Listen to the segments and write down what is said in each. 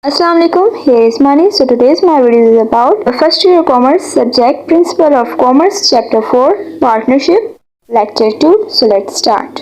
Assalamu alaikum, here is Mani. So today's my video is about the first year commerce subject Principle of Commerce chapter 4 Partnership lecture 2. So let's start.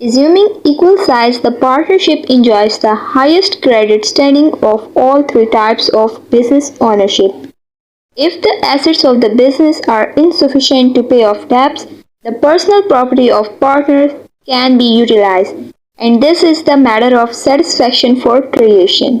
Assuming equal size, the partnership enjoys the highest credit standing of all three types of business ownership. If the assets of the business are insufficient to pay off debts, the personal property of partners can be utilized, and this is the matter of satisfaction for creation.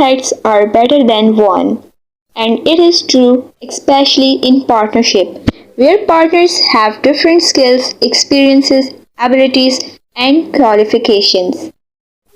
heads are better than 1, and it is true especially in partnership where partners have different skills, experiences, abilities and qualifications.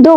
2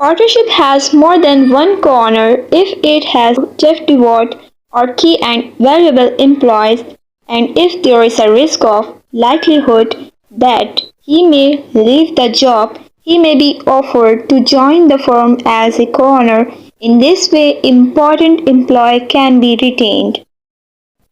Partnership has more than one co-owner if it has chief devote or key and valuable employees, and if there is a risk of likelihood that he may leave the job, he may be offered to join the firm as a co-owner. In this way, important employee can be retained.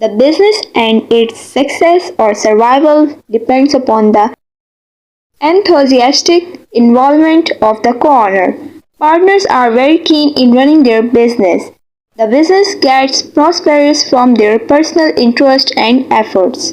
The business and its success or survival depends upon the enthusiastic involvement of the co-owner. Partners are very keen in running their business. The business gets prosperous from their personal interest and efforts.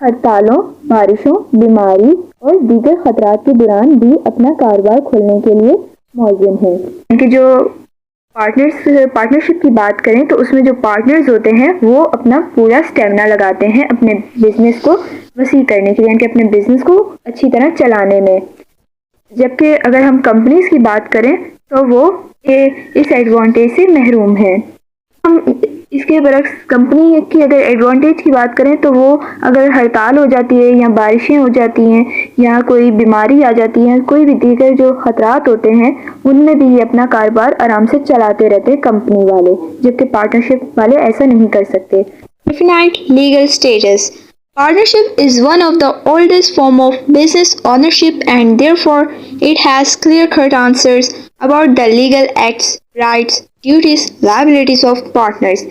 ہڑتالوں، بارشوں، بیماری اور دیگر خطرات کے دوران بھی اپنا کاروبار کھولنے کے لیے موزوں ہیں. کہ جو پارٹنرشپ کی بات کریں تو اس میں جو پارٹنرز ہوتے ہیں وہ اپنا پورا اسٹیمنا لگاتے ہیں اپنے بزنس کو وسیع کرنے کے لیے، یعنی کہ اپنے بزنس کو اچھی طرح چلانے میں. جبکہ اگر ہم کمپنیز کی بات کریں تو وہ اس ایڈوانٹیج سے محروم ہیں. ہم اس کے برعکس کمپنی کی اگر ایڈوانٹیج کی بات کریں تو وہ اگر ہڑتال ہو جاتی ہے یا بارشیں ہو جاتی ہیں یا کوئی بیماری آ جاتی ہے، کوئی بھی دیگر جو خطرات ہوتے ہیں ان میں بھی یہ اپنا کاروبار آرام سے چلاتے رہتے ہیں کمپنی والے، جبکہ پارٹنرشپ والے ایسا نہیں کر سکتے. Definite legal status. Partnership is one of the oldest form of business ownership and therefore it has clear-cut answers about the legal acts, rights, duties, liabilities of partners.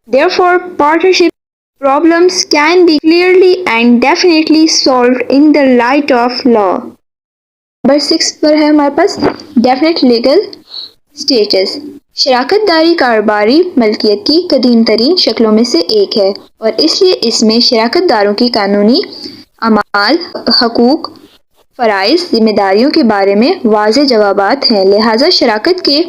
Therefore, partnership problems can be clearly and definitely solved in the light of law. Number 6 پر ہے ہمارے پاس definite legal status. شراکت داری کاروباری ملکیت کی قدیم ترین شکلوں میں سے ایک ہے اور اس لیے اس میں شراکت داروں کی قانونی اعمال، حقوق، فرائض، ذمہ داریوں کے بارے میں واضح جوابات ہیں. لہٰذا شراکت کے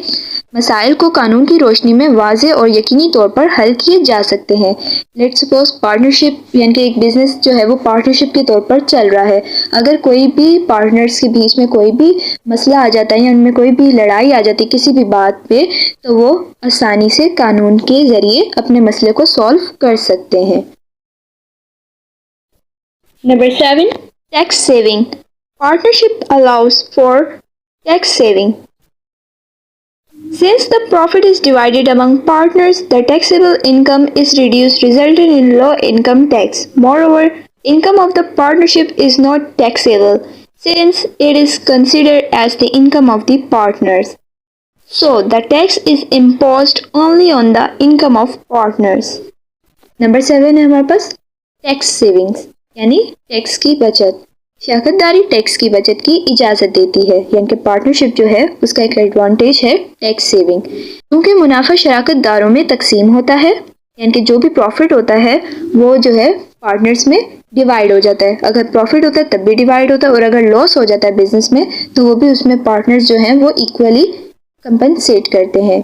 مسائل کو قانون کی روشنی میں واضح اور یقینی طور پر حل کیے جا سکتے ہیں. لیٹ سپوز پارٹنرشپ، یعنی کہ ایک بزنس جو ہے وہ پارٹنرشپ کے طور پر چل رہا ہے. اگر کوئی بھی پارٹنرز کے بیچ میں کوئی بھی مسئلہ آ جاتا ہے یا ان میں کوئی بھی لڑائی آ جاتی ہے کسی بھی بات پہ، تو وہ آسانی سے قانون کے ذریعے اپنے مسئلے کو سالو کر سکتے ہیں. Number 7 tax saving. Partnership allows for tax saving. Since the profit is divided among partners, the taxable income is reduced, resulting in low income tax. Moreover, income of the partnership is not taxable since it is considered as the income of the partners. So, the tax is imposed only on the income of partners. Number 7 ہے ہمارے پاس tax savings یعنی tax کی بچت. شراکت داری tax کی بچت کی اجازت دیتی ہے، یعنی کہ پارٹنرشپ جو ہے اس کا ایک ایڈوانٹیج ہے ٹیکس سیونگ. کیونکہ منافع شراکت داروں میں تقسیم ہوتا ہے، یعنی کہ جو بھی پروفٹ ہوتا ہے وہ جو ہے پارٹنرز میں ڈیوائیڈ ہو جاتا ہے. اگر پروفٹ ہوتا ہے تب بھی ڈیوائیڈ ہوتا ہے اور اگر لاس ہو جاتا ہے بزنس میں تو وہ بھی اس میں پارٹنرز جو ہیں وہ ایکولی کمپنسیٹ کرتے ہیں.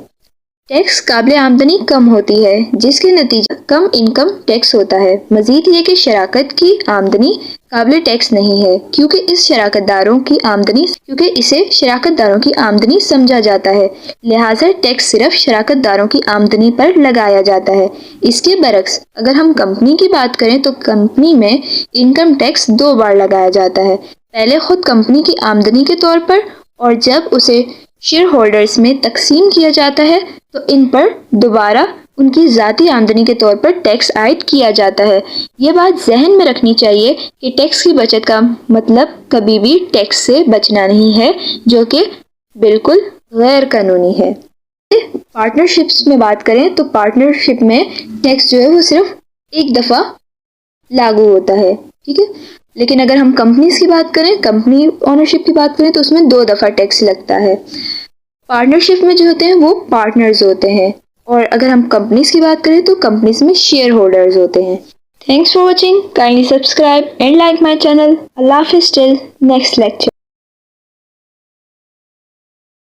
ٹیکس قابل آمدنی کم ہوتی ہے جس کے نتیجہ کم انکم ٹیکس ہوتا ہے. مزید یہ کہ شراکت کی آمدنی قابل ٹیکس نہیں ہے کیونکہ اسے شراکت داروں کی آمدنی سمجھا جاتا ہے. لہٰذا ٹیکس صرف شراکت داروں کی آمدنی پر لگایا جاتا ہے. اس کے برعکس اگر ہم کمپنی کی بات کریں تو کمپنی میں انکم ٹیکس 2 بار لگایا جاتا ہے. پہلے خود کمپنی کی آمدنی کے طور پر اور جب اسے شیئر ہولڈرز میں تقسیم کیا جاتا ہے تو ان پر دوبارہ ان کی ذاتی آمدنی کے طور پر ٹیکس عائد کیا جاتا ہے. یہ بات ذہن میں رکھنی چاہیے کہ ٹیکس کی بچت کا مطلب کبھی بھی ٹیکس سے بچنا نہیں ہے جو کہ بالکل غیر قانونی ہے. پارٹنرشپس میں بات کریں تو پارٹنرشپ میں ٹیکس جو ہے وہ صرف ایک دفعہ لاگو ہوتا ہے، ٹھیک ہے. لیکن اگر ہم کمپنیز کی بات کریں، کمپنی اونرشپ کی بات کریں تو اس میں 2 دفعہ ٹیکس لگتا ہے. پارٹنرشپ میں جو ہوتے ہیں وہ پارٹنرز ہوتے ہیں اور اگر ہم کمپنیز کی بات کریں تو کمپنیز میں شیئر ہولڈرز ہوتے ہیں. Thanks for watching. Kindly subscribe and like my channel. اللہ حافظ. Till next lecture.